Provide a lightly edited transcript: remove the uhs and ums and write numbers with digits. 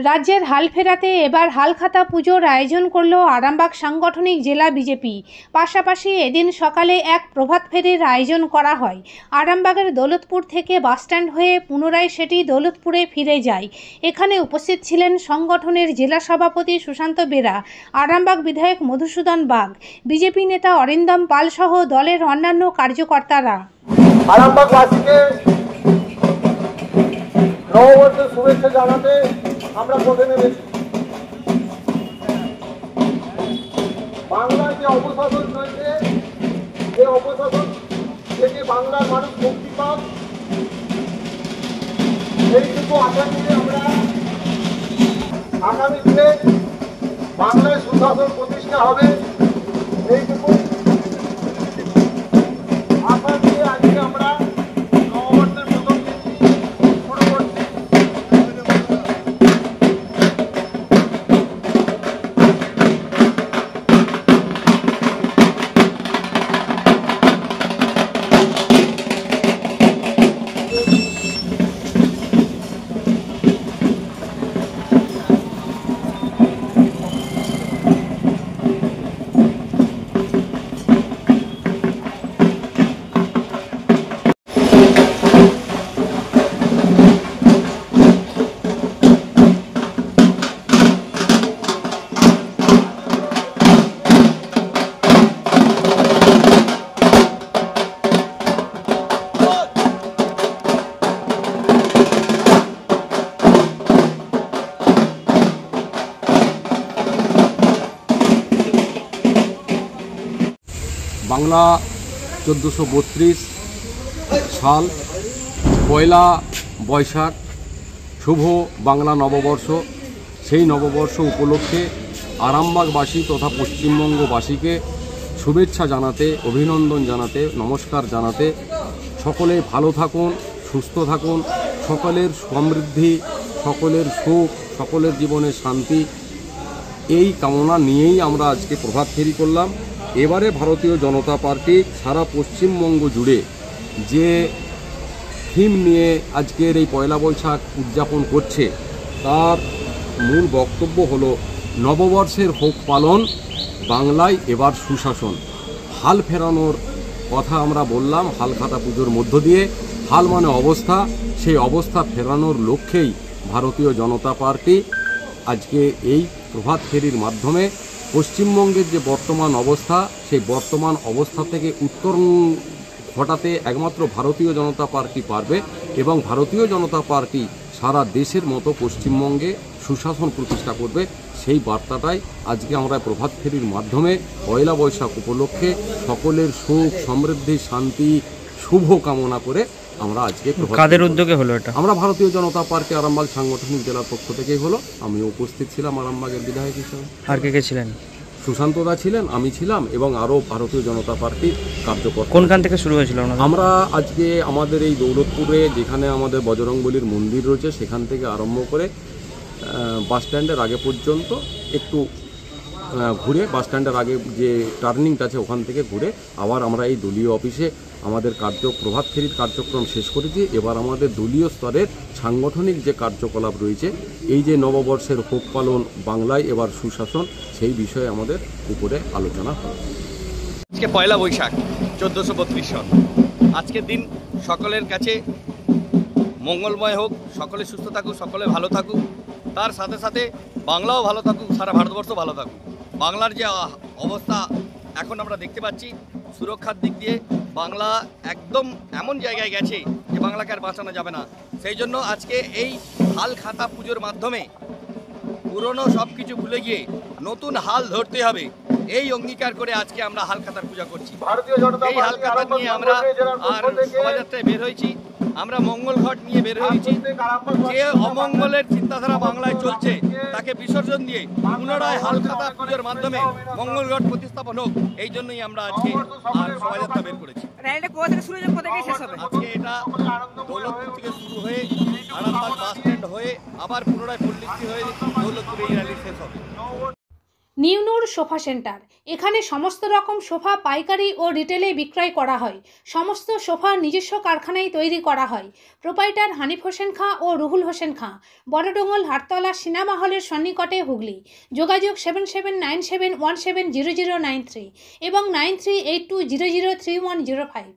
রাজ্যের হাল ফেরাতে এবার হালখাতা পুজোর আয়োজন করল আরামবাগ সাংগঠনিক জেলা বিজেপি। পাশাপাশি এদিন সকালে এক প্রভাত ফেরির আয়োজন করা হয়। আরামবাগের দৌলতপুর থেকে বাসস্ট্যান্ড হয়ে পুনরায় সেটি দৌলতপুরে ফিরে যায়। এখানে উপস্থিত ছিলেন সংগঠনের জেলা সভাপতি সুশান্ত বেরা, আরামবাগ বিধায়ক মধুসূদন বাগ, বিজেপি নেতা অরিন্দম পাল সহ দলের অন্যান্য কার্যকর্তারা। আরামবাগবাসীকে নববর্ষের শুভেচ্ছা জানাতে আমরা পথে নেমেছি। বাংলার যে অপশাসন চলছে, এই অপশাসন থেকে বাংলার মানুষ মুক্তি পাক, এইটুকু আশা নিয়ে আমরা আগামী দিনে বাংলায় সুশাসন প্রতিষ্ঠা হবে, এইটুকু আশা নিয়ে আজকে আমরা নববর্ষের প্রথম দিনটি শুরু করছি। বাংলা 1432 সাল পয়লা বৈশাখ শুভ বাংলা নববর্ষ। সেই নববর্ষ উপলক্ষে আরামবাগবাসী তথা পশ্চিমবঙ্গবাসীকে শুভেচ্ছা জানাতে, অভিনন্দন জানাতে, নমস্কার জানাতে, সকলে ভালো থাকুন, সুস্থ থাকুন, সকলের সমৃদ্ধি, সকলের সুখ, সকলের জীবনে শান্তি, এই কামনা নিয়েই আমরা আজকে প্রভাত ফেরি করলাম। এবারে ভারতীয় জনতা পার্টি সারা পশ্চিমবঙ্গ জুড়ে যে থিম নিয়ে আজকের এই পয়লা বৈশাখ উদযাপন করছে, তার মূল বক্তব্য হলো নববর্ষের হোক পালন, বাংলায় এবার সুশাসন। হাল ফেরানোর কথা আমরা বললাম হালখাতা পুজোর মধ্য দিয়ে। হাল মানে অবস্থা, সেই অবস্থা ফেরানোর লক্ষ্যেই ভারতীয় জনতা পার্টি আজকে এই প্রভাত ফেরির মাধ্যমে পশ্চিমবঙ্গের যে বর্তমান অবস্থা, সেই বর্তমান অবস্থা থেকে উত্তরণ ঘটাতে একমাত্র ভারতীয় জনতা পার্টি পারবে, এবং ভারতীয় জনতা পার্টি সারা দেশের মতো পশ্চিমবঙ্গে সুশাসন প্রতিষ্ঠা করবে। সেই বার্তাটাই আজকে আমরা প্রভাত ফেরির মাধ্যমে পয়লা বৈশাখ উপলক্ষে সকলের সুখ, সমৃদ্ধি, শান্তি, শুভ কামনা করে আমরা আজকে কাদের উদ্যোগে হলো এটা? আমরা ভারতীয় জনতা পার্টি আরামবাগ সাংগঠনিক জেলার পক্ষ থেকেই হলো। আমি উপস্থিত ছিলাম আরামবাগের বিধায়ক হিসেবে। আর কে ছিলেন? সুশান্তদা ছিলেন, আমি ছিলাম, এবং আরও ভারতীয় জনতা পার্টির কার্যকর্তা। কোনখান থেকে শুরু হয়েছিল? আমরা আজকে আমাদের এই দৌলতপুরে যেখানে আমাদের বজরংবলীর মন্দির রয়েছে, সেখান থেকে আরম্ভ করে বাসস্ট্যান্ডের আগে পর্যন্ত একটু ঘুরে, বাসস্ট্যান্ডের আগে যে টার্নিংটা আছে ওখান থেকে ঘুরে আবার আমরা এই দলীয় অফিসে আমাদের প্রভাত ফেরির কার্যক্রম শেষ করেছি। এবার আমাদের দলীয় স্তরের সাংগঠনিক যে কার্যকলাপ রয়েছে, এই যে নববর্ষের হোক পালন, বাংলায় এবার সুশাসন, সেই বিষয়ে আমাদের উপরে আলোচনা হয়। আজকে পয়লা বৈশাখ 1432 সন। আজকের দিন সকলের কাছে মঙ্গলময় হোক, সকলে সুস্থ থাকুক, সকলে ভালো থাকুক, তার সাথে সাথে বাংলাও ভালো থাকুক, সারা ভারতবর্ষ ভালো থাকুক। বাংলার যে অবস্থা এখন আমরা দেখতে পাচ্ছি, সুরক্ষার দিক দিয়ে বাংলা একদম এমন জায়গায় গেছে যে বাংলাকে আর বাঁচানো যাবে না। সেই জন্য আজকে এই হাল খাতা পুজোর মাধ্যমে পুরনো সব কিছু ভুলে গিয়ে নতুন হাল ধরতে হবে, এই অঙ্গীকার করে আজকে আমরা হাল খাতার পূজা করছি। এই হাল খাতা নিয়ে আমরা আর শোভাযাত্রায় বের হয়েছি, আমরা মঙ্গল ঘট নিয়ে বের হয়েছি। যে অমঙ্গলের চিন্তাধারা বাংলায় চলছে তাকে বিসর্জন দিয়ে পুনরায় হালখাতা পুজোর মাধ্যমে মঙ্গল ঘট প্রতিস্থাপন হোক, এই জন্যই আমরা আজকে শোভাযাত্রা বের করেছি। আজকে এটা দৌলতপুর থেকে শুরু হয়ে আরামবাগ বাস স্ট্যান্ড হয়ে আবার পুনরায় পল্লিশ্রী হয়ে দৌলতপুরে এই র্যালি শেষ হবে। নিউনুর সোফা সেন্টার, এখানে সমস্ত রকম সোফা পাইকারি ও রিটেলে বিক্রয় করা হয়। সমস্ত সোফা নিজস্ব কারখানায় তৈরি করা হয়। প্রোপাইটার হানিফ হোসেন খাঁ ও রুহুল হোসেন খাঁ, বড়ডোঙ্গল হাটতলা সিনেমা হলের সন্নিকটে, হুগলি। যোগাযোগ 7797170093 এবং 9382003105।